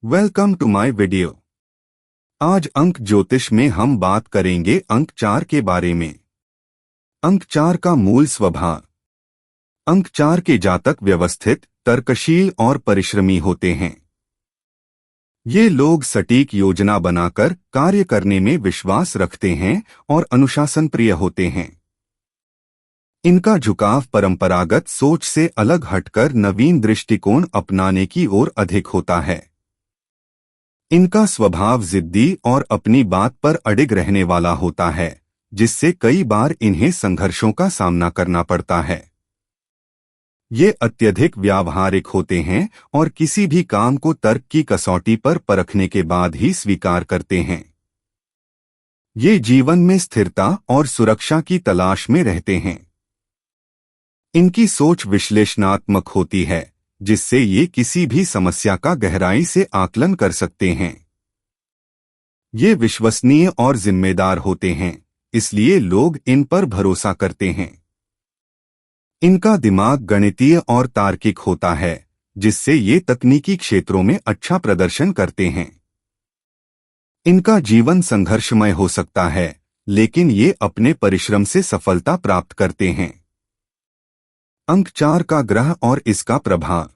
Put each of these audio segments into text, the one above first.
Welcome to my video. आज अंक ज्योतिष में हम बात करेंगे अंक 4 के बारे में। अंक 4 का मूल स्वभाव। अंक 4 के जातक व्यवस्थित, तर्कशील और परिश्रमी होते हैं। ये लोग सटीक योजना बनाकर कार्य करने में विश्वास रखते हैं और अनुशासन प्रिय होते हैं। इनका झुकाव परंपरागत सोच से अलग हटकर नवीन दृष्टिकोण अपनाने की ओर अधिक होता है। इनका स्वभाव जिद्दी और अपनी बात पर अडिग रहने वाला होता है, जिससे कई बार इन्हें संघर्षों का सामना करना पड़ता है। ये अत्यधिक व्यावहारिक होते हैं और किसी भी काम को तर्क की कसौटी पर परखने के बाद ही स्वीकार करते हैं। ये जीवन में स्थिरता और सुरक्षा की तलाश में रहते हैं। इनकी सोच विश्लेषणात्मक होती है, जिससे ये किसी भी समस्या का गहराई से आकलन कर सकते हैं। ये विश्वसनीय और जिम्मेदार होते हैं, इसलिए लोग इन पर भरोसा करते हैं। इनका दिमाग गणितीय और तार्किक होता है, जिससे ये तकनीकी क्षेत्रों में अच्छा प्रदर्शन करते हैं। इनका जीवन संघर्षमय हो सकता है, लेकिन ये अपने परिश्रम से सफलता प्राप्त करते हैं। अंक 4 का ग्रह और इसका प्रभाव।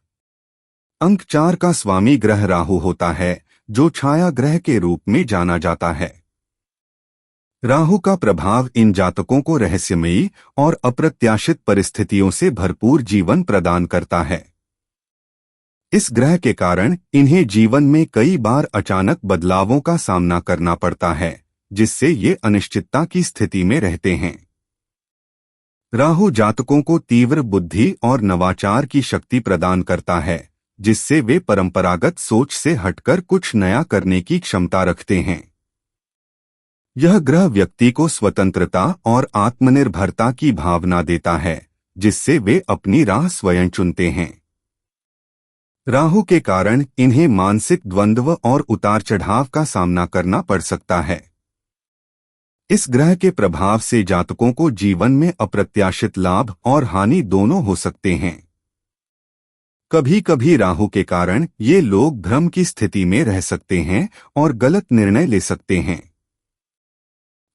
अंक 4 का स्वामी ग्रह राहु होता है, जो छाया ग्रह के रूप में जाना जाता है। राहु का प्रभाव इन जातकों को रहस्यमयी और अप्रत्याशित परिस्थितियों से भरपूर जीवन प्रदान करता है। इस ग्रह के कारण इन्हें जीवन में कई बार अचानक बदलावों का सामना करना पड़ता है, जिससे ये अनिश्चितता की स्थिति में रहते हैं। राहु जातकों को तीव्र बुद्धि और नवाचार की शक्ति प्रदान करता है, जिससे वे परंपरागत सोच से हटकर कुछ नया करने की क्षमता रखते हैं। यह ग्रह व्यक्ति को स्वतंत्रता और आत्मनिर्भरता की भावना देता है, जिससे वे अपनी राह स्वयं चुनते हैं। राहु के कारण इन्हें मानसिक द्वंद्व और उतार चढ़ाव का सामना करना पड़ सकता है। इस ग्रह के प्रभाव से जातकों को जीवन में अप्रत्याशित लाभ और हानि दोनों हो सकते हैं। कभी कभी राहु के कारण ये लोग भ्रम की स्थिति में रह सकते हैं और गलत निर्णय ले सकते हैं।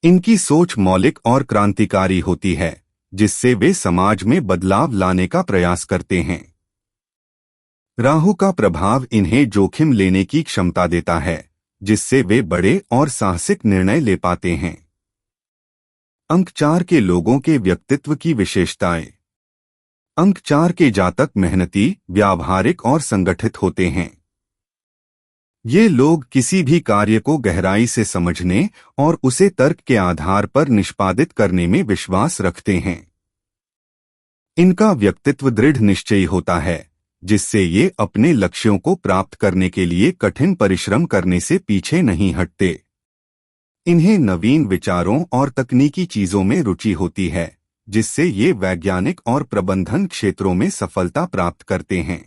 इनकी सोच मौलिक और क्रांतिकारी होती है, जिससे वे समाज में बदलाव लाने का प्रयास करते हैं। राहु का प्रभाव इन्हें जोखिम लेने की क्षमता देता है, जिससे वे बड़े और साहसिक निर्णय ले पाते हैं। अंक 4 के लोगों के व्यक्तित्व की विशेषताएं। अंक 4 के जातक मेहनती, व्यावहारिक और संगठित होते हैं। ये लोग किसी भी कार्य को गहराई से समझने और उसे तर्क के आधार पर निष्पादित करने में विश्वास रखते हैं। इनका व्यक्तित्व दृढ़ निश्चयी होता है, जिससे ये अपने लक्ष्यों को प्राप्त करने के लिए कठिन परिश्रम करने से पीछे नहीं हटते। इन्हें नवीन विचारों और तकनीकी चीजों में रुचि होती है, जिससे ये वैज्ञानिक और प्रबंधन क्षेत्रों में सफलता प्राप्त करते हैं।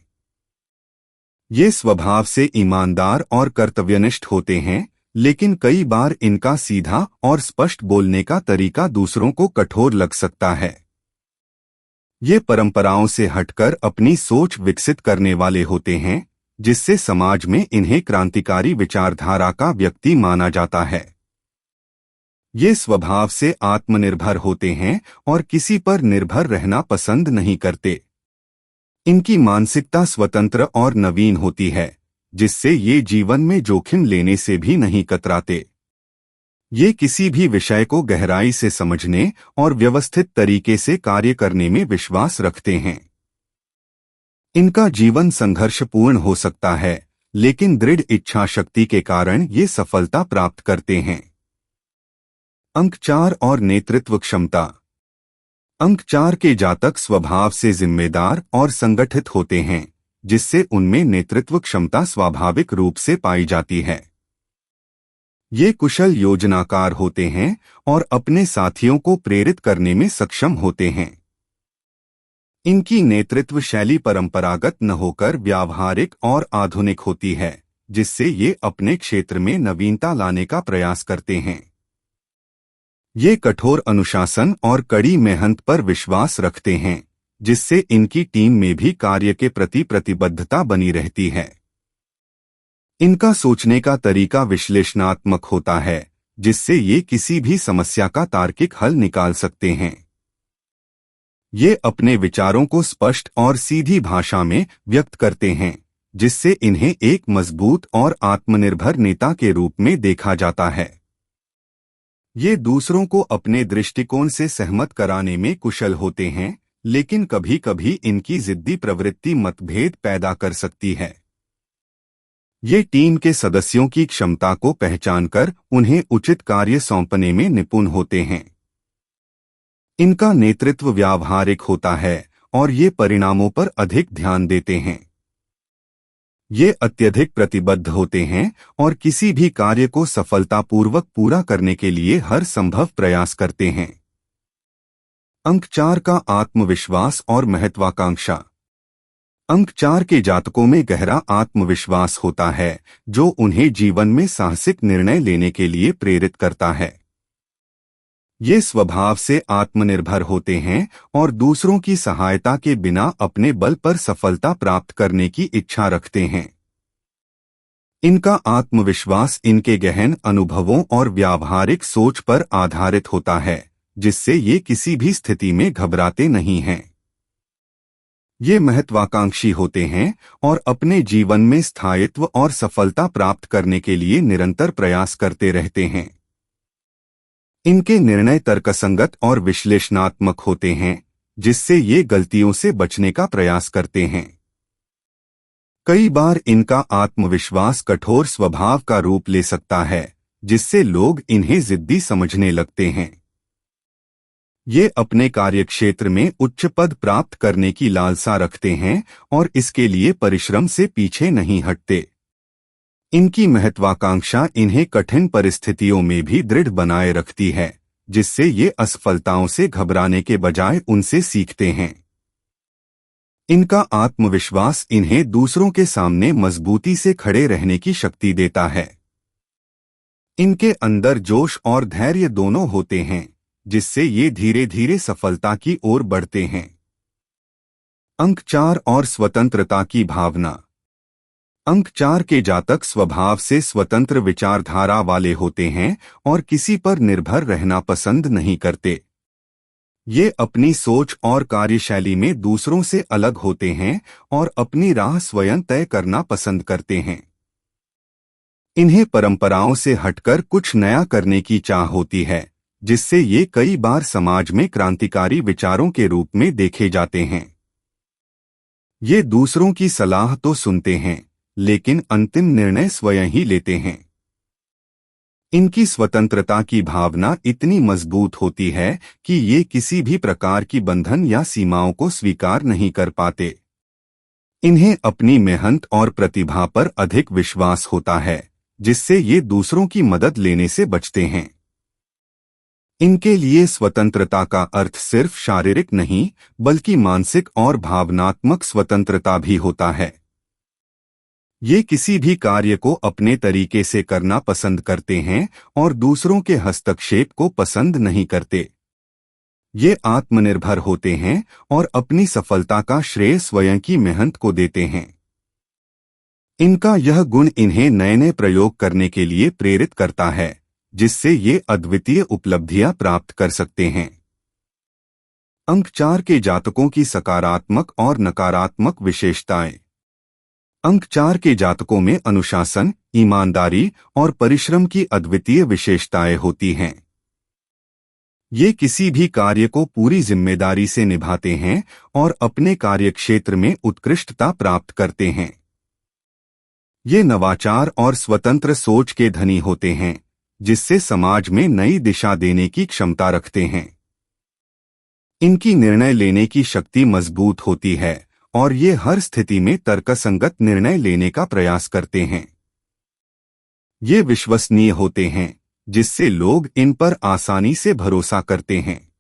ये स्वभाव से ईमानदार और कर्तव्यनिष्ठ होते हैं, लेकिन कई बार इनका सीधा और स्पष्ट बोलने का तरीका दूसरों को कठोर लग सकता है। ये परंपराओं से हटकर अपनी सोच विकसित करने वाले होते हैं, जिससे समाज में इन्हें क्रांतिकारी विचारधारा का व्यक्ति माना जाता है। ये स्वभाव से आत्मनिर्भर होते हैं और किसी पर निर्भर रहना पसंद नहीं करते। इनकी मानसिकता स्वतंत्र और नवीन होती है, जिससे ये जीवन में जोखिम लेने से भी नहीं कतराते। ये किसी भी विषय को गहराई से समझने और व्यवस्थित तरीके से कार्य करने में विश्वास रखते हैं। इनका जीवन संघर्षपूर्ण हो सकता है, लेकिन दृढ़ इच्छा शक्ति के कारण ये सफलता प्राप्त करते हैं। अंक 4 और नेतृत्व क्षमता। अंक 4 के जातक स्वभाव से जिम्मेदार और संगठित होते हैं, जिससे उनमें नेतृत्व क्षमता स्वाभाविक रूप से पाई जाती है। ये कुशल योजनाकार होते हैं और अपने साथियों को प्रेरित करने में सक्षम होते हैं। इनकी नेतृत्व शैली परंपरागत न होकर व्यावहारिक और आधुनिक होती है, जिससे ये अपने क्षेत्र में नवीनता लाने का प्रयास करते हैं। ये कठोर अनुशासन और कड़ी मेहनत पर विश्वास रखते हैं, जिससे इनकी टीम में भी कार्य के प्रति प्रतिबद्धता बनी रहती है। इनका सोचने का तरीका विश्लेषणात्मक होता है, जिससे ये किसी भी समस्या का तार्किक हल निकाल सकते हैं। ये अपने विचारों को स्पष्ट और सीधी भाषा में व्यक्त करते हैं, जिससे इन्हें एक मजबूत और आत्मनिर्भर नेता के रूप में देखा जाता है। ये दूसरों को अपने दृष्टिकोण से सहमत कराने में कुशल होते हैं, लेकिन कभी-कभी इनकी जिद्दी प्रवृत्ति मतभेद पैदा कर सकती है। ये टीम के सदस्यों की क्षमता को पहचानकर उन्हें उचित कार्य सौंपने में निपुण होते हैं। इनका नेतृत्व व्यावहारिक होता है और ये परिणामों पर अधिक ध्यान देते हैं। ये अत्यधिक प्रतिबद्ध होते हैं और किसी भी कार्य को सफलतापूर्वक पूरा करने के लिए हर संभव प्रयास करते हैं। अंक 4 का आत्मविश्वास और महत्वाकांक्षा। अंक 4 के जातकों में गहरा आत्मविश्वास होता है, जो उन्हें जीवन में साहसिक निर्णय लेने के लिए प्रेरित करता है। ये स्वभाव से आत्मनिर्भर होते हैं और दूसरों की सहायता के बिना अपने बल पर सफलता प्राप्त करने की इच्छा रखते हैं। इनका आत्मविश्वास इनके गहन अनुभवों और व्यावहारिक सोच पर आधारित होता है, जिससे ये किसी भी स्थिति में घबराते नहीं हैं। ये महत्वाकांक्षी होते हैं और अपने जीवन में स्थायित्व और सफलता प्राप्त करने के लिए निरंतर प्रयास करते रहते हैं। इनके निर्णय तर्कसंगत और विश्लेषणात्मक होते हैं, जिससे ये गलतियों से बचने का प्रयास करते हैं। कई बार इनका आत्मविश्वास कठोर स्वभाव का रूप ले सकता है, जिससे लोग इन्हें जिद्दी समझने लगते हैं। ये अपने कार्यक्षेत्र में उच्च पद प्राप्त करने की लालसा रखते हैं और इसके लिए परिश्रम से पीछे नहीं हटते। इनकी महत्वाकांक्षा इन्हें कठिन परिस्थितियों में भी दृढ़ बनाए रखती है, जिससे ये असफलताओं से घबराने के बजाय उनसे सीखते हैं। इनका आत्मविश्वास इन्हें दूसरों के सामने मजबूती से खड़े रहने की शक्ति देता है। इनके अंदर जोश और धैर्य दोनों होते हैं, जिससे ये धीरे धीरे सफलता की ओर बढ़ते हैं। अंक 4 और स्वतंत्रता की भावना। अंक 4 के जातक स्वभाव से स्वतंत्र विचारधारा वाले होते हैं और किसी पर निर्भर रहना पसंद नहीं करते। ये अपनी सोच और कार्यशैली में दूसरों से अलग होते हैं और अपनी राह स्वयं तय करना पसंद करते हैं। इन्हें परंपराओं से हटकर कुछ नया करने की चाह होती है, जिससे ये कई बार समाज में क्रांतिकारी विचारों के रूप में देखे जाते हैं। ये दूसरों की सलाह तो सुनते हैं, लेकिन अंतिम निर्णय स्वयं ही लेते हैं। इनकी स्वतंत्रता की भावना इतनी मजबूत होती है कि ये किसी भी प्रकार की बंधन या सीमाओं को स्वीकार नहीं कर पाते। इन्हें अपनी मेहनत और प्रतिभा पर अधिक विश्वास होता है, जिससे ये दूसरों की मदद लेने से बचते हैं। इनके लिए स्वतंत्रता का अर्थ सिर्फ शारीरिक नहीं, बल्कि मानसिक और भावनात्मक स्वतंत्रता भी होता है। ये किसी भी कार्य को अपने तरीके से करना पसंद करते हैं और दूसरों के हस्तक्षेप को पसंद नहीं करते। ये आत्मनिर्भर होते हैं और अपनी सफलता का श्रेय स्वयं की मेहनत को देते हैं। इनका यह गुण इन्हें नए-नए प्रयोग करने के लिए प्रेरित करता है, जिससे ये अद्वितीय उपलब्धियां प्राप्त कर सकते हैं। अंक 4 के जातकों की सकारात्मक और नकारात्मक विशेषताएं। अंक 4 के जातकों में अनुशासन, ईमानदारी और परिश्रम की अद्वितीय विशेषताएं होती हैं। ये किसी भी कार्य को पूरी जिम्मेदारी से निभाते हैं और अपने कार्यक्षेत्र में उत्कृष्टता प्राप्त करते हैं। ये नवाचार और स्वतंत्र सोच के धनी होते हैं, जिससे समाज में नई दिशा देने की क्षमता रखते हैं। इनकी निर्णय लेने की शक्ति मजबूत होती है और ये हर स्थिति में तर्कसंगत निर्णय लेने का प्रयास करते हैं। ये विश्वसनीय होते हैं, जिससे लोग इन पर आसानी से भरोसा करते हैं।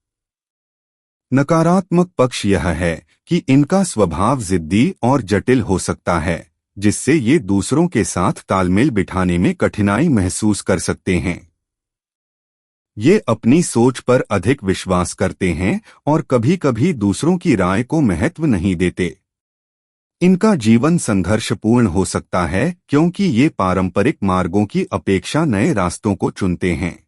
नकारात्मक पक्ष यह है कि इनका स्वभाव जिद्दी और जटिल हो सकता है, जिससे ये दूसरों के साथ तालमेल बिठाने में कठिनाई महसूस कर सकते हैं। ये अपनी सोच पर अधिक विश्वास करते हैं और कभी-कभी दूसरों की राय को महत्व नहीं देते। इनका जीवन संघर्षपूर्ण हो सकता है क्योंकि ये पारंपरिक मार्गों की अपेक्षा नए रास्तों को चुनते हैं।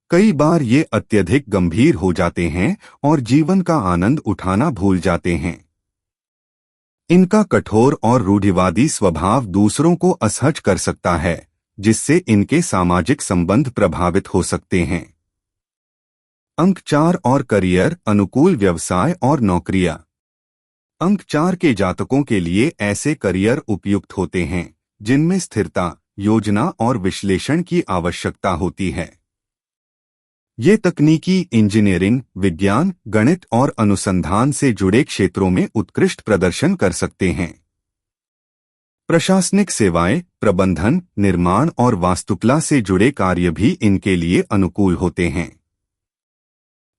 कई बार ये अत्यधिक गंभीर हो जाते हैं और जीवन का आनंद उठाना भूल जाते हैं। इनका कठोर और रूढ़िवादी स्वभाव दूसरों को असहज कर सकता है, जिससे इनके सामाजिक संबंध प्रभावित हो सकते हैं। अंक 4 और करियर, अनुकूल व्यवसाय और नौकरियां। अंक 4 के जातकों के लिए ऐसे करियर उपयुक्त होते हैं जिनमें स्थिरता, योजना और विश्लेषण की आवश्यकता होती है। ये तकनीकी, इंजीनियरिंग, विज्ञान, गणित और अनुसंधान से जुड़े क्षेत्रों में उत्कृष्ट प्रदर्शन कर सकते हैं। प्रशासनिक सेवाएं, प्रबंधन, निर्माण और वास्तुकला से जुड़े कार्य भी इनके लिए अनुकूल होते हैं।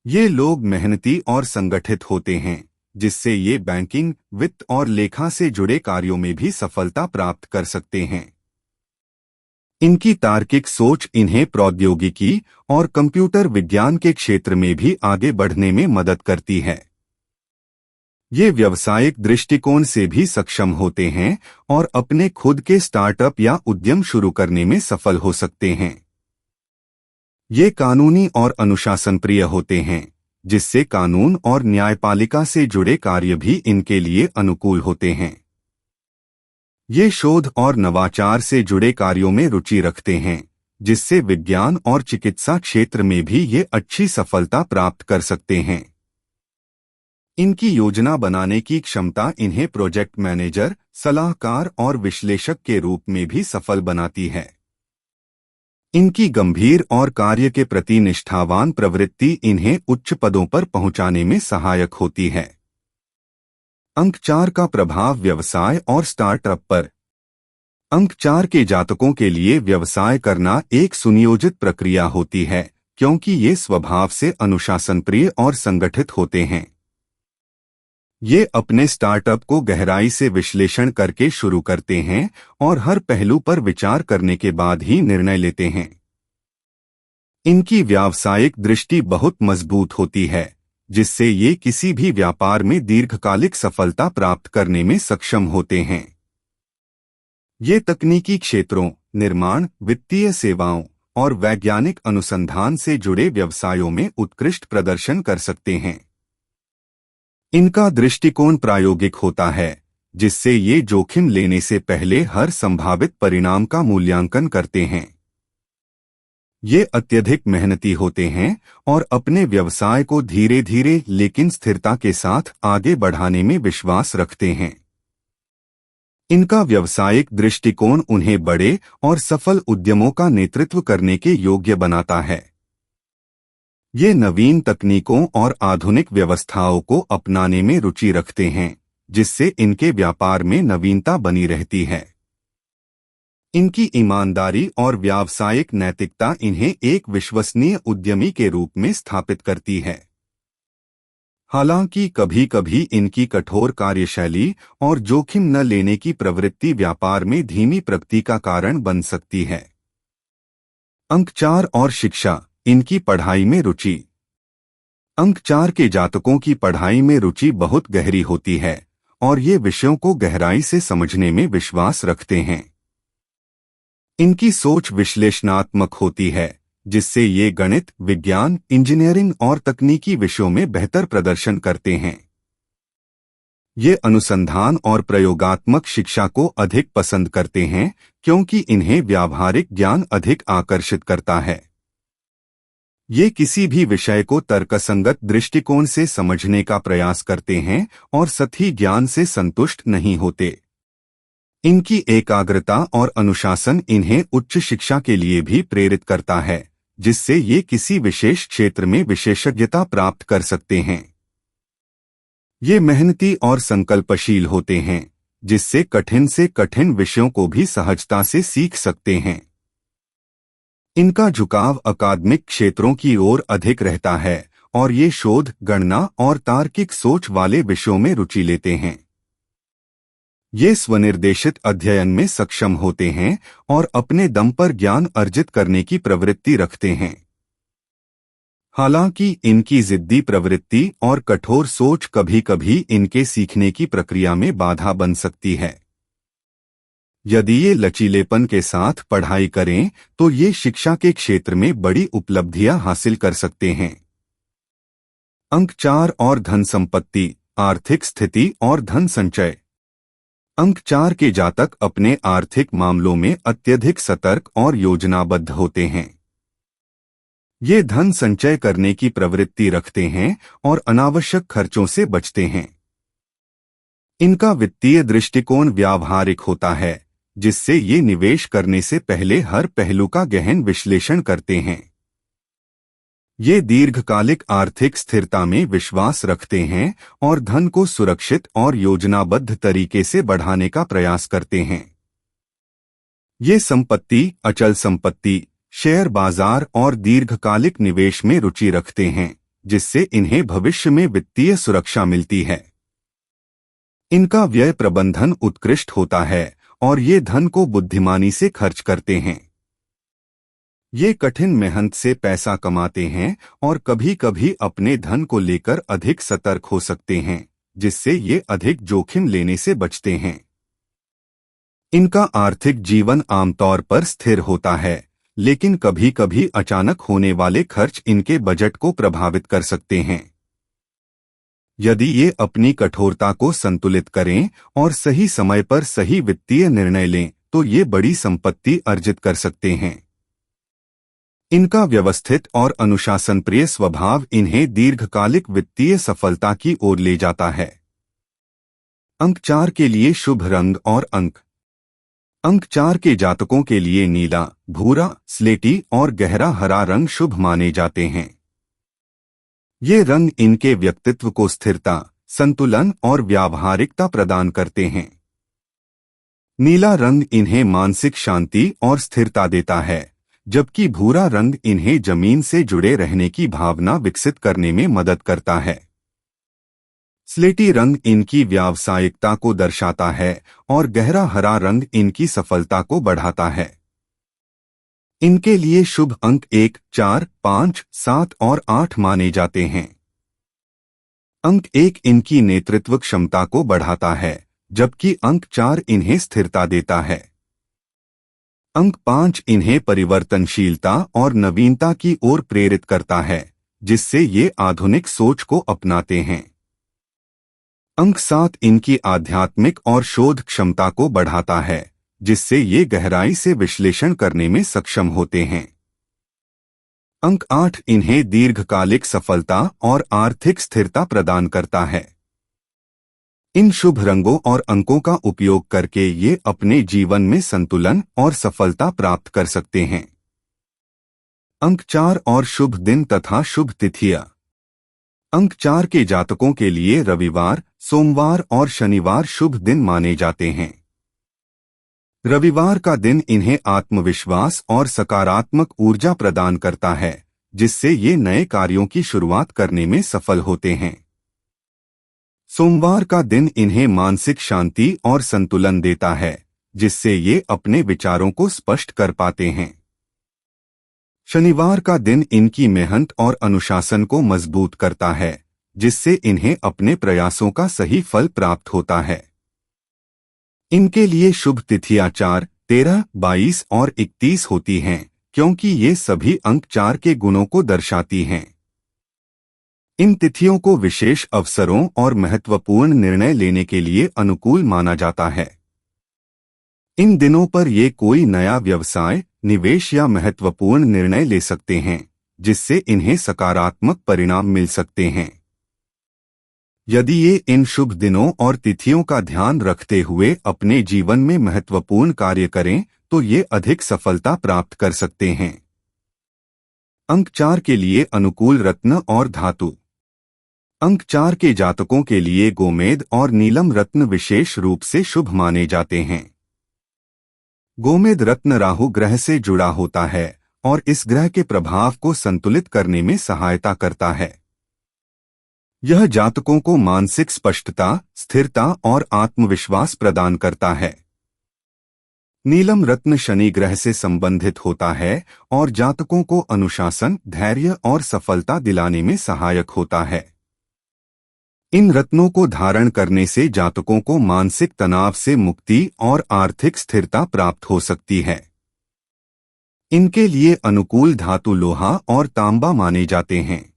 ये लोग मेहनती और संगठित होते हैं, जिससे ये बैंकिंग, वित्त और लेखा से जुड़े कार्यों में भी सफलता प्राप्त कर सकते हैं। इनकी तार्किक सोच इन्हें प्रौद्योगिकी और कंप्यूटर विज्ञान के क्षेत्र में भी आगे बढ़ने में मदद करती है। ये व्यावसायिक दृष्टिकोण से भी सक्षम होते हैं और अपने खुद के स्टार्टअप या उद्यम शुरू करने में सफल हो सकते हैं। ये कानूनी और अनुशासन प्रिय होते हैं, जिससे कानून और न्यायपालिका से जुड़े कार्य भी इनके लिए अनुकूल होते हैं। ये शोध और नवाचार से जुड़े कार्यों में रुचि रखते हैं, जिससे विज्ञान और चिकित्सा क्षेत्र में भी ये अच्छी सफलता प्राप्त कर सकते हैं। इनकी योजना बनाने की क्षमता इन्हें प्रोजेक्ट मैनेजर, सलाहकार और विश्लेषक के रूप में भी सफल बनाती है। इनकी गंभीर और कार्य के प्रति निष्ठावान प्रवृत्ति इन्हें उच्च पदों पर पहुंचाने में सहायक होती है। अंक 4 का प्रभाव व्यवसाय और स्टार्टअप पर। अंक 4 के जातकों के लिए व्यवसाय करना एक सुनियोजित प्रक्रिया होती है, क्योंकि ये स्वभाव से अनुशासन प्रिय और संगठित होते हैं। ये अपने स्टार्टअप को गहराई से विश्लेषण करके शुरू करते हैं और हर पहलू पर विचार करने के बाद ही निर्णय लेते हैं। इनकी व्यावसायिक दृष्टि बहुत मजबूत होती है, जिससे ये किसी भी व्यापार में दीर्घकालिक सफलता प्राप्त करने में सक्षम होते हैं। ये तकनीकी क्षेत्रों, निर्माण, वित्तीय सेवाओं और वैज्ञानिक अनुसंधान से जुड़े व्यवसायों में उत्कृष्ट प्रदर्शन कर सकते हैं। इनका दृष्टिकोण प्रायोगिक होता है, जिससे ये जोखिम लेने से पहले हर संभावित परिणाम का मूल्यांकन करते हैं। ये अत्यधिक मेहनती होते हैं और अपने व्यवसाय को धीरे धीरे लेकिन स्थिरता के साथ आगे बढ़ाने में विश्वास रखते हैं। इनका व्यावसायिक दृष्टिकोण उन्हें बड़े और सफल उद्यमों का नेतृत्व करने के योग्य बनाता है। ये नवीन तकनीकों और आधुनिक व्यवस्थाओं को अपनाने में रुचि रखते हैं, जिससे इनके व्यापार में नवीनता बनी रहती है। इनकी ईमानदारी और व्यावसायिक नैतिकता इन्हें एक विश्वसनीय उद्यमी के रूप में स्थापित करती है। हालांकि कभी-कभी इनकी कठोर कार्यशैली और जोखिम न लेने की प्रवृत्ति व्यापार में धीमी प्रगति का कारण बन सकती है। अंक 4 और शिक्षा, इनकी पढ़ाई में रुचि। अंक 4 के जातकों की पढ़ाई में रुचि बहुत गहरी होती है और ये विषयों को गहराई से समझने में विश्वास रखते हैं। इनकी सोच विश्लेषणात्मक होती है, जिससे ये गणित, विज्ञान, इंजीनियरिंग और तकनीकी विषयों में बेहतर प्रदर्शन करते हैं। ये अनुसंधान और प्रयोगात्मक शिक्षा को अधिक पसंद करते हैं, क्योंकि इन्हें व्यावहारिक ज्ञान अधिक आकर्षित करता है। ये किसी भी विषय को तर्कसंगत दृष्टिकोण से समझने का प्रयास करते हैं और सतही ज्ञान से संतुष्ट नहीं होते। इनकी एकाग्रता और अनुशासन इन्हें उच्च शिक्षा के लिए भी प्रेरित करता है, जिससे ये किसी विशेष क्षेत्र में विशेषज्ञता प्राप्त कर सकते हैं। ये मेहनती और संकल्पशील होते हैं, जिससे कठिन से कठिन विषयों को भी सहजता से सीख सकते हैं। इनका झुकाव अकादमिक क्षेत्रों की ओर अधिक रहता है और ये शोध, गणना और तार्किक सोच वाले विषयों में रुचि लेते हैं। ये स्वनिर्देशित अध्ययन में सक्षम होते हैं और अपने दम पर ज्ञान अर्जित करने की प्रवृत्ति रखते हैं। हालांकि इनकी जिद्दी प्रवृत्ति और कठोर सोच कभी-कभी इनके सीखने की प्रक्रिया में बाधा बन सकती है। यदि ये लचीलेपन के साथ पढ़ाई करें तो ये शिक्षा के क्षेत्र में बड़ी उपलब्धियां हासिल कर सकते हैं। अंक 4 और धन संपत्ति, आर्थिक स्थिति और धन संचय। अंक 4 के जातक अपने आर्थिक मामलों में अत्यधिक सतर्क और योजनाबद्ध होते हैं। ये धन संचय करने की प्रवृत्ति रखते हैं और अनावश्यक खर्चों से बचते हैं। इनका वित्तीय दृष्टिकोण व्यावहारिक होता है, जिससे ये निवेश करने से पहले हर पहलू का गहन विश्लेषण करते हैं। ये दीर्घकालिक आर्थिक स्थिरता में विश्वास रखते हैं और धन को सुरक्षित और योजनाबद्ध तरीके से बढ़ाने का प्रयास करते हैं। ये संपत्ति, अचल संपत्ति, शेयर बाजार और दीर्घकालिक निवेश में रुचि रखते हैं, जिससे इन्हें भविष्य में वित्तीय सुरक्षा मिलती है। इनका व्यय प्रबंधन उत्कृष्ट होता है और ये धन को बुद्धिमानी से खर्च करते हैं। ये कठिन मेहनत से पैसा कमाते हैं और कभी-कभी अपने धन को लेकर अधिक सतर्क हो सकते हैं, जिससे ये अधिक जोखिम लेने से बचते हैं। इनका आर्थिक जीवन आमतौर पर स्थिर होता है, लेकिन कभी-कभी अचानक होने वाले खर्च इनके बजट को प्रभावित कर सकते हैं। यदि ये अपनी कठोरता को संतुलित करें और सही समय पर सही वित्तीय निर्णय लें, तो ये बड़ी संपत्ति अर्जित कर सकते हैं। इनका व्यवस्थित और अनुशासनप्रिय स्वभाव इन्हें दीर्घकालिक वित्तीय सफलता की ओर ले जाता है। अंक 4 के लिए शुभ रंग और अंक। अंक 4 के जातकों के लिए नीला, भूरा, स्लेटी और गहरा हरा रंग शुभ माने जाते हैं। ये रंग इनके व्यक्तित्व को स्थिरता, संतुलन और व्यावहारिकता प्रदान करते हैं। नीला रंग इन्हें मानसिक शांति और स्थिरता देता है, जबकि भूरा रंग इन्हें जमीन से जुड़े रहने की भावना विकसित करने में मदद करता है। स्लेटी रंग इनकी व्यावसायिकता को दर्शाता है और गहरा हरा रंग इनकी सफलता को बढ़ाता है। इनके लिए शुभ अंक 1, 4, 5, 7 और 8 माने जाते हैं। अंक 1 इनकी नेतृत्व क्षमता को बढ़ाता है, जबकि अंक 4 इन्हें स्थिरता देता है। अंक 5 इन्हें परिवर्तनशीलता और नवीनता की ओर प्रेरित करता है, जिससे ये आधुनिक सोच को अपनाते हैं। अंक 7 इनकी आध्यात्मिक और शोध क्षमता को बढ़ाता है, जिससे ये गहराई से विश्लेषण करने में सक्षम होते हैं। अंक 8 इन्हें दीर्घकालिक सफलता और आर्थिक स्थिरता प्रदान करता है। इन शुभ रंगों और अंकों का उपयोग करके ये अपने जीवन में संतुलन और सफलता प्राप्त कर सकते हैं। अंक 4 और शुभ दिन तथा शुभ तिथियां। अंक 4 के जातकों के लिए रविवार, सोमवार और शनिवार शुभ दिन माने जाते हैं। रविवार का दिन इन्हें आत्मविश्वास और सकारात्मक ऊर्जा प्रदान करता है, जिससे ये नए कार्यों की शुरुआत करने में सफल होते हैं। सोमवार का दिन इन्हें मानसिक शांति और संतुलन देता है, जिससे ये अपने विचारों को स्पष्ट कर पाते हैं। शनिवार का दिन इनकी मेहनत और अनुशासन को मजबूत करता है, जिससे इन्हें अपने प्रयासों का सही फल प्राप्त होता है। इनके लिए शुभ तिथियां 4, 13, 22 और 31 होती हैं, क्योंकि ये सभी अंक 4 के गुणों को दर्शाती हैं। इन तिथियों को विशेष अवसरों और महत्वपूर्ण निर्णय लेने के लिए अनुकूल माना जाता है। इन दिनों पर ये कोई नया व्यवसाय, निवेश या महत्वपूर्ण निर्णय ले सकते हैं, जिससे इन्हें सकारात्मक परिणाम मिल सकते हैं। यदि ये इन शुभ दिनों और तिथियों का ध्यान रखते हुए अपने जीवन में महत्वपूर्ण कार्य करें, तो ये अधिक सफलता प्राप्त कर सकते हैं। अंक 4 के लिए अनुकूल रत्न और धातु। अंक 4 के जातकों के लिए गोमेद और नीलम रत्न विशेष रूप से शुभ माने जाते हैं। गोमेद रत्न राहु ग्रह से जुड़ा होता है और इस ग्रह के प्रभाव को संतुलित करने में सहायता करता है। यह जातकों को मानसिक स्पष्टता, स्थिरता और आत्मविश्वास प्रदान करता है। नीलम रत्न शनि ग्रह से संबंधित होता है और जातकों को अनुशासन, धैर्य और सफलता दिलाने में सहायक होता है। इन रत्नों को धारण करने से जातकों को मानसिक तनाव से मुक्ति और आर्थिक स्थिरता प्राप्त हो सकती है। इनके लिए अनुकूल धातु लोहा और तांबा माने जाते हैं।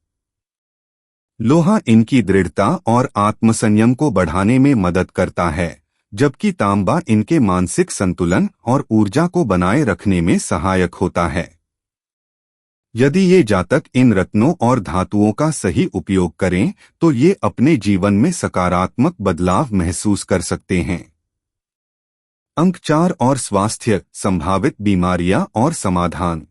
लोहा इनकी दृढ़ता और आत्मसंयम को बढ़ाने में मदद करता है, जबकि तांबा इनके मानसिक संतुलन और ऊर्जा को बनाए रखने में सहायक होता है। यदि ये जातक इन रत्नों और धातुओं का सही उपयोग करें तो ये अपने जीवन में सकारात्मक बदलाव महसूस कर सकते हैं। अंक 4 और स्वास्थ्य, संभावित बीमारियां और समाधान।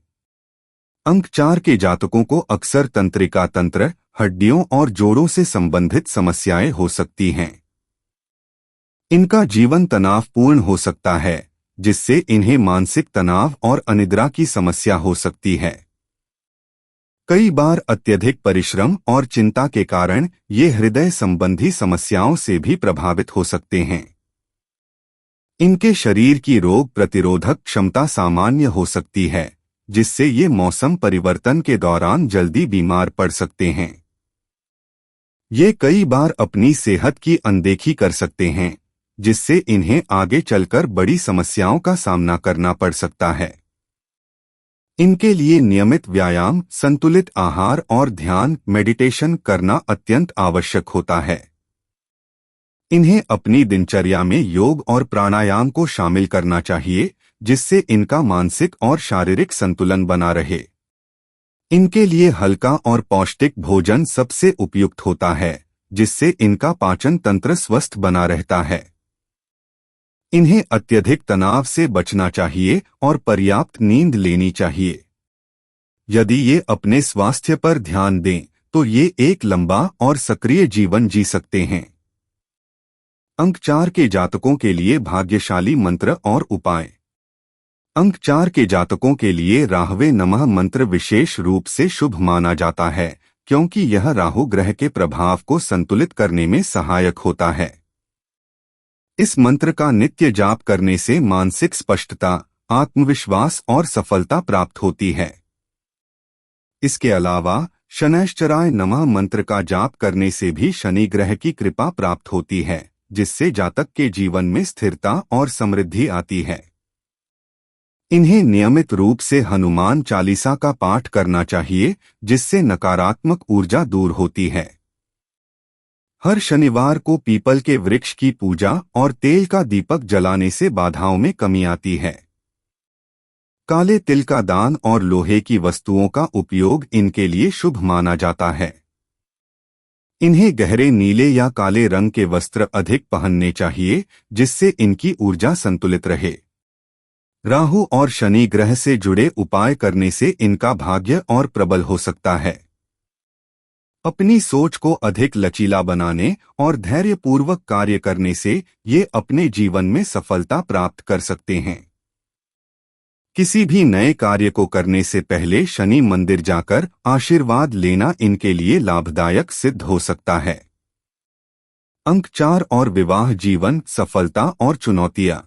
अंक 4 के जातकों को अक्सर तंत्रिका तंत्र, हड्डियों और जोड़ों से संबंधित समस्याएं हो सकती हैं। इनका जीवन तनावपूर्ण हो सकता है, जिससे इन्हें मानसिक तनाव और अनिद्रा की समस्या हो सकती है। कई बार अत्यधिक परिश्रम और चिंता के कारण ये हृदय संबंधी समस्याओं से भी प्रभावित हो सकते हैं। इनके शरीर की रोग प्रतिरोधक क्षमता सामान्य हो सकती है, जिससे ये मौसम परिवर्तन के दौरान जल्दी बीमार पड़ सकते हैं। ये कई बार अपनी सेहत की अनदेखी कर सकते हैं, जिससे इन्हें आगे चलकर बड़ी समस्याओं का सामना करना पड़ सकता है। इनके लिए नियमित व्यायाम, संतुलित आहार और ध्यान मेडिटेशन करना अत्यंत आवश्यक होता है। इन्हें अपनी दिनचर्या में योग और प्राणायाम को शामिल करना चाहिए, जिससे इनका मानसिक और शारीरिक संतुलन बना रहे। इनके लिए हल्का और पौष्टिक भोजन सबसे उपयुक्त होता है, जिससे इनका पाचन तंत्र स्वस्थ बना रहता है। इन्हें अत्यधिक तनाव से बचना चाहिए और पर्याप्त नींद लेनी चाहिए। यदि ये अपने स्वास्थ्य पर ध्यान दें तो ये एक लंबा और सक्रिय जीवन जी सकते हैं। अंक 4 के जातकों के लिए भाग्यशाली मंत्र और उपाय। अंक 4 के जातकों के लिए राहवे नमः मंत्र विशेष रूप से शुभ माना जाता है, क्योंकि यह राहु ग्रह के प्रभाव को संतुलित करने में सहायक होता है। इस मंत्र का नित्य जाप करने से मानसिक स्पष्टता, आत्मविश्वास और सफलता प्राप्त होती है। इसके अलावा शनैश्चराय नमः मंत्र का जाप करने से भी शनि ग्रह की कृपा प्राप्त होती है, जिससे जातक के जीवन में स्थिरता और समृद्धि आती है। इन्हें नियमित रूप से हनुमान चालीसा का पाठ करना चाहिए, जिससे नकारात्मक ऊर्जा दूर होती है। हर शनिवार को पीपल के वृक्ष की पूजा और तेल का दीपक जलाने से बाधाओं में कमी आती है। काले तिल का दान और लोहे की वस्तुओं का उपयोग इनके लिए शुभ माना जाता है। इन्हें गहरे नीले या काले रंग के वस्त्र अधिक पहनने चाहिए, जिससे इनकी ऊर्जा संतुलित रहे। राहु और शनि ग्रह से जुड़े उपाय करने से इनका भाग्य और प्रबल हो सकता है। अपनी सोच को अधिक लचीला बनाने और धैर्यपूर्वक कार्य करने से ये अपने जीवन में सफलता प्राप्त कर सकते हैं। किसी भी नए कार्य को करने से पहले शनि मंदिर जाकर आशीर्वाद लेना इनके लिए लाभदायक सिद्ध हो सकता है। अंक 4 और विवाह जीवन, सफलता और चुनौतियां।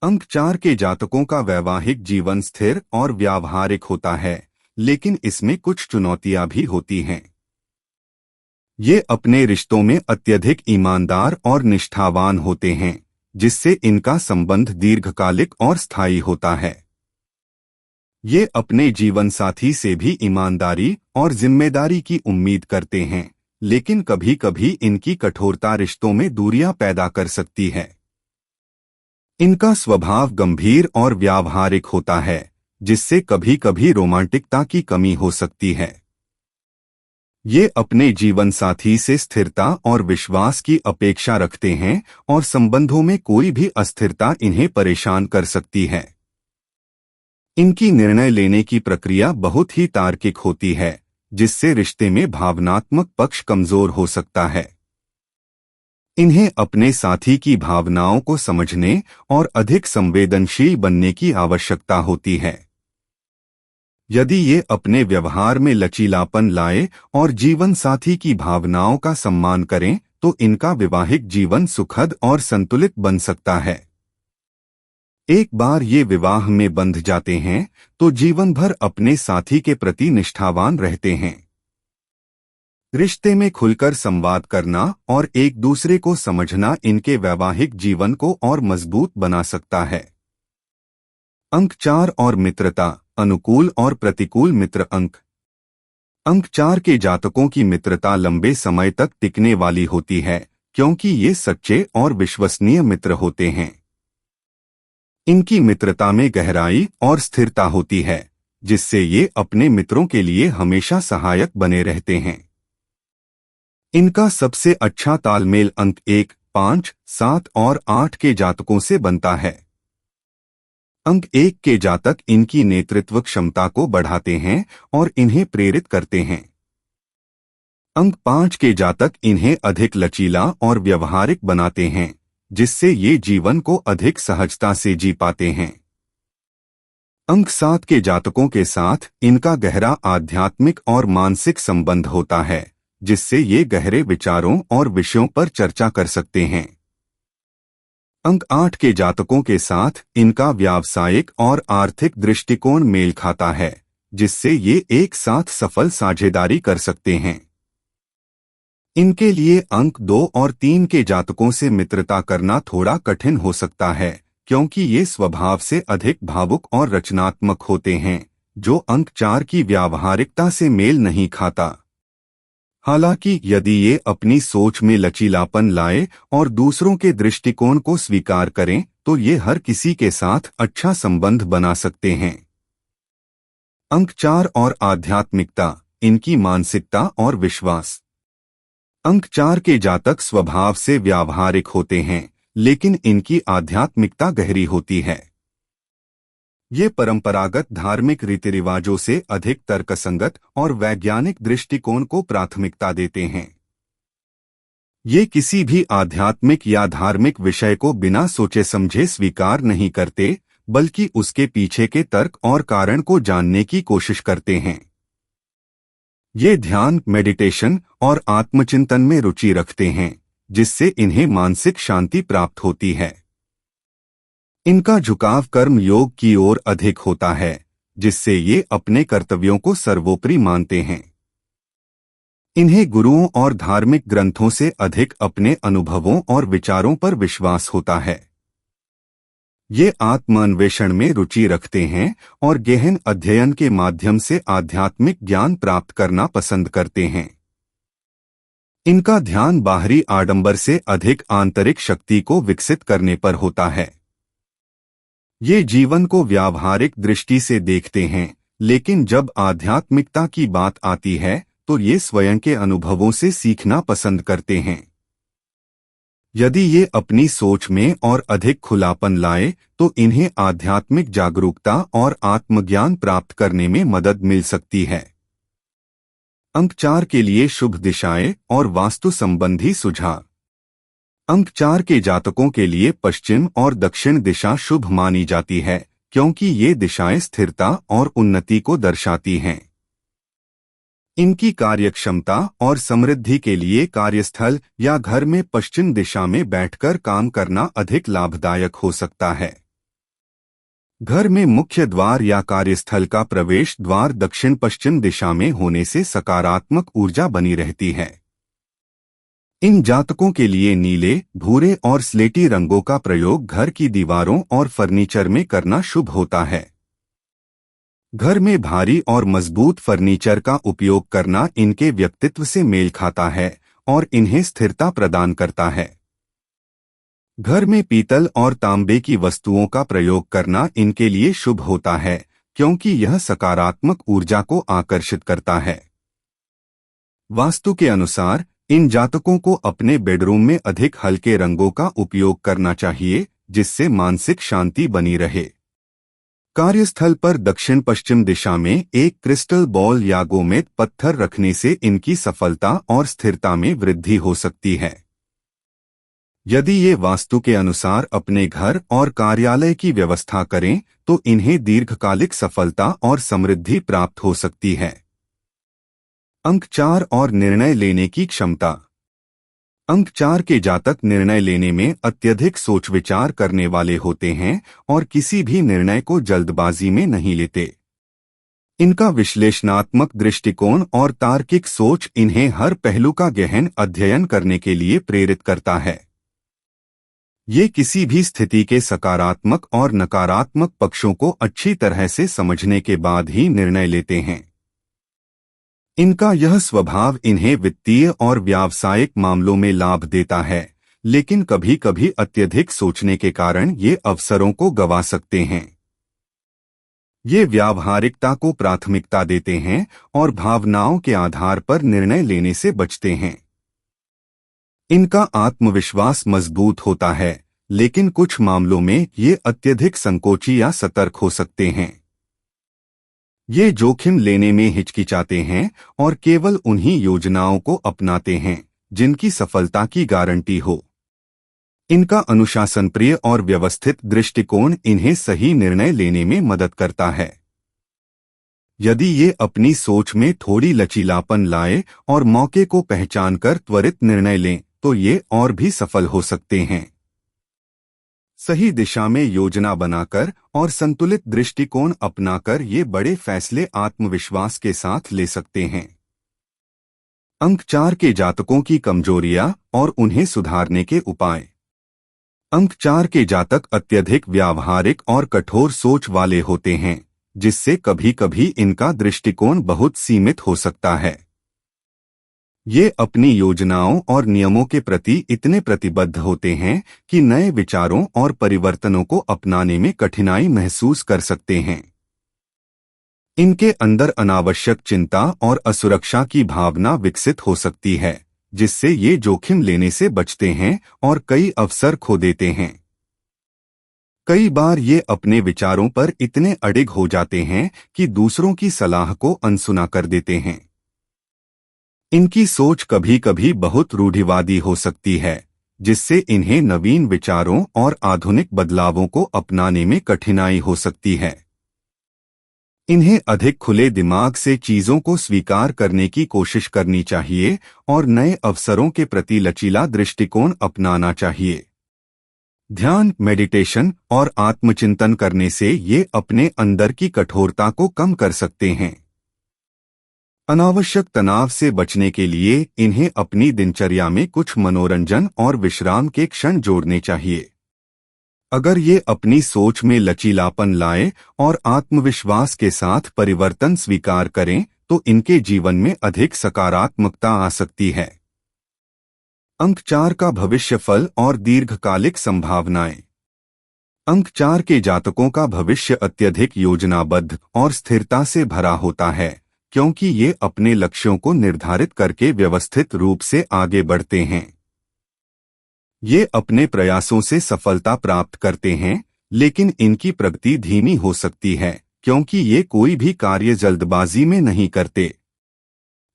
अंक 4 के जातकों का वैवाहिक जीवन स्थिर और व्यावहारिक होता है, लेकिन इसमें कुछ चुनौतियां भी होती हैं। ये अपने रिश्तों में अत्यधिक ईमानदार और निष्ठावान होते हैं, जिससे इनका संबंध दीर्घकालिक और स्थायी होता है। ये अपने जीवन साथी से भी ईमानदारी और जिम्मेदारी की उम्मीद करते हैं, लेकिन कभी-कभी इनकी कठोरता रिश्तों में दूरियां पैदा कर सकती है। इनका स्वभाव गंभीर और व्यावहारिक होता है, जिससे कभी-कभी रोमांटिकता की कमी हो सकती है। ये अपने जीवन साथी से स्थिरता और विश्वास की अपेक्षा रखते हैं और संबंधों में कोई भी अस्थिरता इन्हें परेशान कर सकती है। इनकी निर्णय लेने की प्रक्रिया बहुत ही तार्किक होती है, जिससे रिश्ते में भावनात्मक पक्ष कमजोर हो सकता है। इन्हें अपने साथी की भावनाओं को समझने और अधिक संवेदनशील बनने की आवश्यकता होती है। यदि ये अपने व्यवहार में लचीलापन लाए और जीवन साथी की भावनाओं का सम्मान करें, तो इनका वैवाहिक जीवन सुखद और संतुलित बन सकता है। एक बार ये विवाह में बंध जाते हैं तो जीवन भर अपने साथी के प्रति निष्ठावान रहते हैं। रिश्ते में खुलकर संवाद करना और एक दूसरे को समझना इनके वैवाहिक जीवन को और मजबूत बना सकता है। अंक 4 और मित्रता, अनुकूल और प्रतिकूल मित्र अंक। अंक 4 के जातकों की मित्रता लंबे समय तक टिकने वाली होती है क्योंकि ये सच्चे और विश्वसनीय मित्र होते हैं। इनकी मित्रता में गहराई और स्थिरता होती है जिससे ये अपने मित्रों के लिए हमेशा सहायक बने रहते हैं। इनका सबसे अच्छा तालमेल अंक 1, 5, 7 और 8 के जातकों से बनता है। अंक 1 के जातक इनकी नेतृत्व क्षमता को बढ़ाते हैं और इन्हें प्रेरित करते हैं। अंक 5 के जातक इन्हें अधिक लचीला और व्यवहारिक बनाते हैं जिससे ये जीवन को अधिक सहजता से जी पाते हैं। अंक 7 के जातकों के साथ इनका गहरा आध्यात्मिक और मानसिक संबंध होता है जिससे ये गहरे विचारों और विषयों पर चर्चा कर सकते हैं। अंक 8 के जातकों के साथ इनका व्यावसायिक और आर्थिक दृष्टिकोण मेल खाता है जिससे ये एक साथ सफल साझेदारी कर सकते हैं। इनके लिए अंक 2 और 3 के जातकों से मित्रता करना थोड़ा कठिन हो सकता है क्योंकि ये स्वभाव से अधिक भावुक और रचनात्मक होते हैं जो अंक 4 की व्यावहारिकता से मेल नहीं खाता। हालांकि यदि ये अपनी सोच में लचीलापन लाए और दूसरों के दृष्टिकोण को स्वीकार करें तो ये हर किसी के साथ अच्छा संबंध बना सकते हैं। अंक 4 और आध्यात्मिकता, इनकी मानसिकता और विश्वास। अंक 4 के जातक स्वभाव से व्यावहारिक होते हैं लेकिन इनकी आध्यात्मिकता गहरी होती है। ये परंपरागत धार्मिक रीति रिवाजों से अधिक तर्कसंगत और वैज्ञानिक दृष्टिकोण को प्राथमिकता देते हैं। ये किसी भी आध्यात्मिक या धार्मिक विषय को बिना सोचे समझे स्वीकार नहीं करते बल्कि उसके पीछे के तर्क और कारण को जानने की कोशिश करते हैं। ये ध्यान, मेडिटेशन और आत्मचिंतन में रुचि रखते हैं जिससे इन्हें मानसिक शांति प्राप्त होती है। इनका झुकाव कर्म योग की ओर अधिक होता है जिससे ये अपने कर्तव्यों को सर्वोपरि मानते हैं। इन्हें गुरुओं और धार्मिक ग्रंथों से अधिक अपने अनुभवों और विचारों पर विश्वास होता है। ये आत्मान्वेषण में रुचि रखते हैं और गहन अध्ययन के माध्यम से आध्यात्मिक ज्ञान प्राप्त करना पसंद करते हैं। इनका ध्यान बाहरी आडंबर से अधिक आंतरिक शक्ति को विकसित करने पर होता है। ये जीवन को व्यावहारिक दृष्टि से देखते हैं लेकिन जब आध्यात्मिकता की बात आती है तो ये स्वयं के अनुभवों से सीखना पसंद करते हैं। यदि ये अपनी सोच में और अधिक खुलापन लाए तो इन्हें आध्यात्मिक जागरूकता और आत्मज्ञान प्राप्त करने में मदद मिल सकती है। अंक 4 के लिए शुभ दिशाएं और वास्तु संबंधी सुझाव। अंक 4 के जातकों के लिए पश्चिम और दक्षिण दिशा शुभ मानी जाती है क्योंकि ये दिशाएं स्थिरता और उन्नति को दर्शाती हैं। इनकी कार्यक्षमता और समृद्धि के लिए कार्यस्थल या घर में पश्चिम दिशा में बैठकर काम करना अधिक लाभदायक हो सकता है। घर में मुख्य द्वार या कार्यस्थल का प्रवेश द्वार दक्षिण पश्चिम दिशा में होने से सकारात्मक ऊर्जा बनी रहती है। इन जातकों के लिए नीले, भूरे और स्लेटी रंगों का प्रयोग घर की दीवारों और फर्नीचर में करना शुभ होता है। घर में भारी और मजबूत फर्नीचर का उपयोग करना इनके व्यक्तित्व से मेल खाता है और इन्हें स्थिरता प्रदान करता है। घर में पीतल और तांबे की वस्तुओं का प्रयोग करना इनके लिए शुभ होता है क्योंकि यह सकारात्मक ऊर्जा को आकर्षित करता है। वास्तु के अनुसार इन जातकों को अपने बेडरूम में अधिक हल्के रंगों का उपयोग करना चाहिए जिससे मानसिक शांति बनी रहे। कार्यस्थल पर दक्षिण पश्चिम दिशा में एक क्रिस्टल बॉल या गोमेद पत्थर रखने से इनकी सफलता और स्थिरता में वृद्धि हो सकती है। यदि ये वास्तु के अनुसार अपने घर और कार्यालय की व्यवस्था करें तो इन्हें दीर्घकालिक सफलता और समृद्धि प्राप्त हो सकती है। अंक 4 और निर्णय लेने की क्षमता। अंक 4 के जातक निर्णय लेने में अत्यधिक सोच विचार करने वाले होते हैं और किसी भी निर्णय को जल्दबाजी में नहीं लेते। इनका विश्लेषणात्मक दृष्टिकोण और तार्किक सोच इन्हें हर पहलू का गहन अध्ययन करने के लिए प्रेरित करता है। ये किसी भी स्थिति के सकारात्मक और नकारात्मक पक्षों को अच्छी तरह से समझने के बाद ही निर्णय लेते हैं। इनका यह स्वभाव इन्हें वित्तीय और व्यावसायिक मामलों में लाभ देता है, लेकिन कभी कभी अत्यधिक सोचने के कारण ये अवसरों को गंवा सकते हैं। ये व्यावहारिकता को प्राथमिकता देते हैं और भावनाओं के आधार पर निर्णय लेने से बचते हैं। इनका आत्मविश्वास मजबूत होता है, लेकिन कुछ मामलों में ये अत्यधिक संकोची या सतर्क हो सकते हैं। ये जोखिम लेने में हिचकिचाते हैं और केवल उन्हीं योजनाओं को अपनाते हैं जिनकी सफलता की गारंटी हो। इनका अनुशासनप्रिय और व्यवस्थित दृष्टिकोण इन्हें सही निर्णय लेने में मदद करता है। यदि ये अपनी सोच में थोड़ी लचीलापन लाए और मौके को पहचानकर त्वरित निर्णय लें तो ये और भी सफल हो सकते हैं। सही दिशा में योजना बनाकर और संतुलित दृष्टिकोण अपनाकर ये बड़े फैसले आत्मविश्वास के साथ ले सकते हैं। अंक 4 के जातकों की कमजोरियां और उन्हें सुधारने के उपाय। अंक 4 के जातक अत्यधिक व्यावहारिक और कठोर सोच वाले होते हैं, जिससे कभी कभी इनका दृष्टिकोण बहुत सीमित हो सकता है। ये अपनी योजनाओं और नियमों के प्रति इतने प्रतिबद्ध होते हैं कि नए विचारों और परिवर्तनों को अपनाने में कठिनाई महसूस कर सकते हैं। इनके अंदर अनावश्यक चिंता और असुरक्षा की भावना विकसित हो सकती है, जिससे ये जोखिम लेने से बचते हैं और कई अवसर खो देते हैं। कई बार ये अपने विचारों पर इतने अडिग हो जाते हैं कि दूसरों की सलाह को अनसुना कर देते हैं। इनकी सोच कभी कभी बहुत रूढ़िवादी हो सकती है, जिससे इन्हें नवीन विचारों और आधुनिक बदलावों को अपनाने में कठिनाई हो सकती है। इन्हें अधिक खुले दिमाग से चीजों को स्वीकार करने की कोशिश करनी चाहिए और नए अवसरों के प्रति लचीला दृष्टिकोण अपनाना चाहिए। ध्यान, मेडिटेशन और आत्मचिंतन करने से ये अपने अंदर की कठोरता को कम कर सकते हैं। अनावश्यक तनाव से बचने के लिए इन्हें अपनी दिनचर्या में कुछ मनोरंजन और विश्राम के क्षण जोड़ने चाहिए। अगर ये अपनी सोच में लचीलापन लाए और आत्मविश्वास के साथ परिवर्तन स्वीकार करें तो इनके जीवन में अधिक सकारात्मकता आ सकती है। अंक 4 का भविष्यफल और दीर्घकालिक संभावनाएं। अंक 4 के जातकों का भविष्य अत्यधिक योजनाबद्ध और स्थिरता से भरा होता है, क्योंकि ये अपने लक्ष्यों को निर्धारित करके व्यवस्थित रूप से आगे बढ़ते हैं। ये अपने प्रयासों से सफलता प्राप्त करते हैं, लेकिन इनकी प्रगति धीमी हो सकती है क्योंकि ये कोई भी कार्य जल्दबाजी में नहीं करते।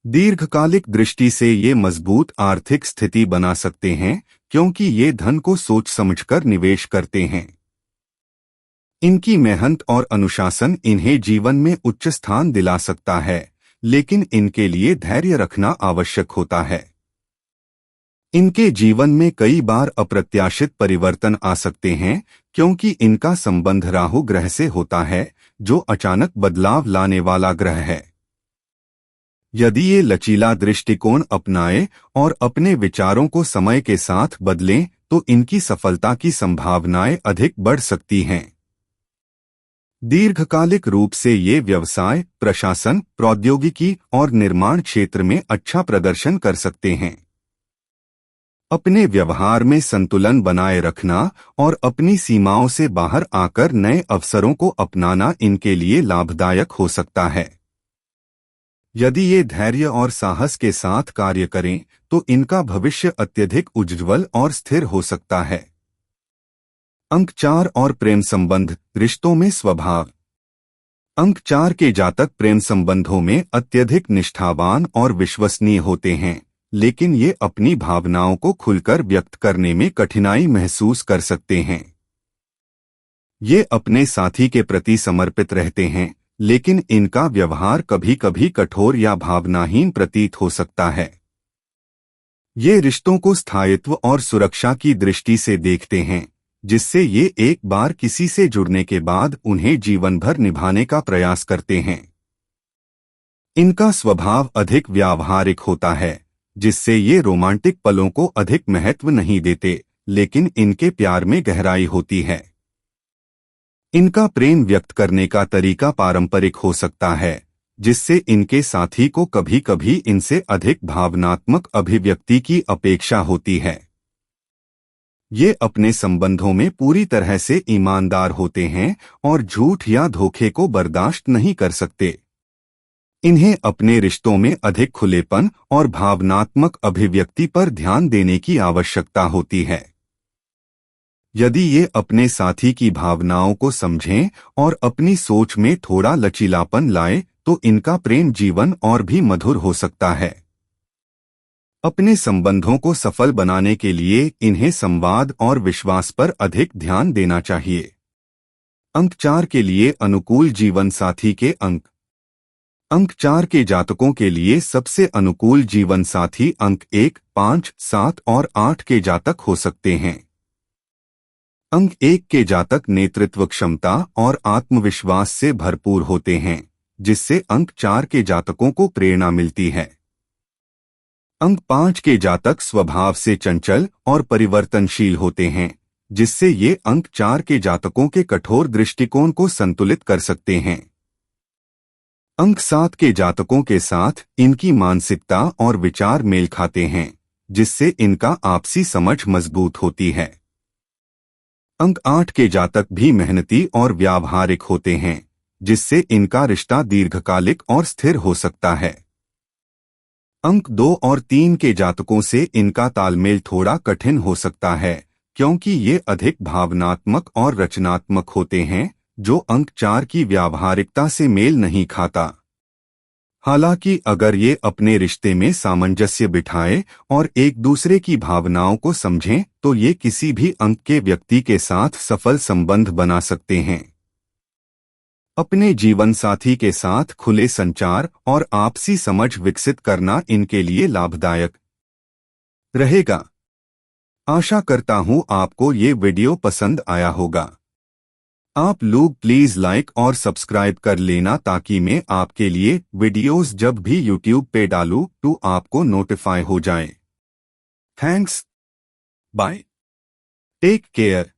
दीर्घकालिक दृष्टि से ये मजबूत आर्थिक स्थिति बना सकते हैं क्योंकि ये धन को सोच समझकर निवेश करते हैं। इनकी मेहनत और अनुशासन इन्हें जीवन में उच्च स्थान दिला सकता है, लेकिन इनके लिए धैर्य रखना आवश्यक होता है। इनके जीवन में कई बार अप्रत्याशित परिवर्तन आ सकते हैं क्योंकि इनका संबंध राहु ग्रह से होता है, जो अचानक बदलाव लाने वाला ग्रह है। यदि ये लचीला दृष्टिकोण अपनाएं और अपने विचारों को समय के साथ बदलें तो इनकी सफलता की संभावनाएं अधिक बढ़ सकती हैं। दीर्घकालिक रूप से ये व्यवसाय, प्रशासन, प्रौद्योगिकी और निर्माण क्षेत्र में अच्छा प्रदर्शन कर सकते हैं। अपने व्यवहार में संतुलन बनाए रखना और अपनी सीमाओं से बाहर आकर नए अवसरों को अपनाना इनके लिए लाभदायक हो सकता है। यदि ये धैर्य और साहस के साथ कार्य करें तो इनका भविष्य अत्यधिक उज्ज्वल और स्थिर हो सकता है। अंक 4 और प्रेम संबंध, रिश्तों में स्वभाव। अंक 4 के जातक प्रेम संबंधों में अत्यधिक निष्ठावान और विश्वसनीय होते हैं, लेकिन ये अपनी भावनाओं को खुलकर व्यक्त करने में कठिनाई महसूस कर सकते हैं। ये अपने साथी के प्रति समर्पित रहते हैं, लेकिन इनका व्यवहार कभी कभी कठोर या भावनाहीन प्रतीत हो सकता है। ये रिश्तों को स्थायित्व और सुरक्षा की दृष्टि से देखते हैं, जिससे ये एक बार किसी से जुड़ने के बाद उन्हें जीवन भर निभाने का प्रयास करते हैं। इनका स्वभाव अधिक व्यावहारिक होता है, जिससे ये रोमांटिक पलों को अधिक महत्व नहीं देते, लेकिन इनके प्यार में गहराई होती है। इनका प्रेम व्यक्त करने का तरीका पारंपरिक हो सकता है, जिससे इनके साथी को कभी-कभी इनसे अधिक भावनात्मक अभिव्यक्ति की अपेक्षा होती है। ये अपने संबंधों में पूरी तरह से ईमानदार होते हैं और झूठ या धोखे को बर्दाश्त नहीं कर सकते। इन्हें अपने रिश्तों में अधिक खुलेपन और भावनात्मक अभिव्यक्ति पर ध्यान देने की आवश्यकता होती है। यदि ये अपने साथी की भावनाओं को समझें और अपनी सोच में थोड़ा लचीलापन लाए, तो इनका प्रेम जीवन और भी मधुर हो सकता है। अपने संबंधों को सफल बनाने के लिए इन्हें संवाद और विश्वास पर अधिक ध्यान देना चाहिए। अंक 4 के लिए अनुकूल जीवन साथी के अंक 4 के जातकों के लिए सबसे अनुकूल जीवन साथी अंक 1, 5, 7 और 8 के जातक हो सकते हैं। अंक 1 के जातक नेतृत्व क्षमता और आत्मविश्वास से भरपूर होते हैं, जिससे अंक 4 के जातकों को प्रेरणा मिलती है। अंक 5 के जातक स्वभाव से चंचल और परिवर्तनशील होते हैं, जिससे ये अंक 4 के जातकों के कठोर दृष्टिकोण को संतुलित कर सकते हैं। अंक 7 के जातकों के साथ इनकी मानसिकता और विचार मेल खाते हैं, जिससे इनका आपसी समझ मजबूत होती है। अंक 8 के जातक भी मेहनती और व्यावहारिक होते हैं, जिससे इनका रिश्ता दीर्घकालिक और स्थिर हो सकता है। अंक 2 और 3 के जातकों से इनका तालमेल थोड़ा कठिन हो सकता है, क्योंकि ये अधिक भावनात्मक और रचनात्मक होते हैं, जो अंक 4 की व्यावहारिकता से मेल नहीं खाता। हालांकि अगर ये अपने रिश्ते में सामंजस्य बिठाए और एक दूसरे की भावनाओं को समझें, तो ये किसी भी अंक के व्यक्ति के साथ सफल संबंध बना सकते हैं। अपने जीवन साथी के साथ खुले संचार और आपसी समझ विकसित करना इनके लिए लाभदायक रहेगा। आशा करता हूं आपको ये वीडियो पसंद आया होगा। आप लोग प्लीज लाइक और सब्सक्राइब कर लेना, ताकि मैं आपके लिए वीडियोस जब भी यूट्यूब पे डालूं तो आपको नोटिफाई हो जाए। Thanks, bye, take care.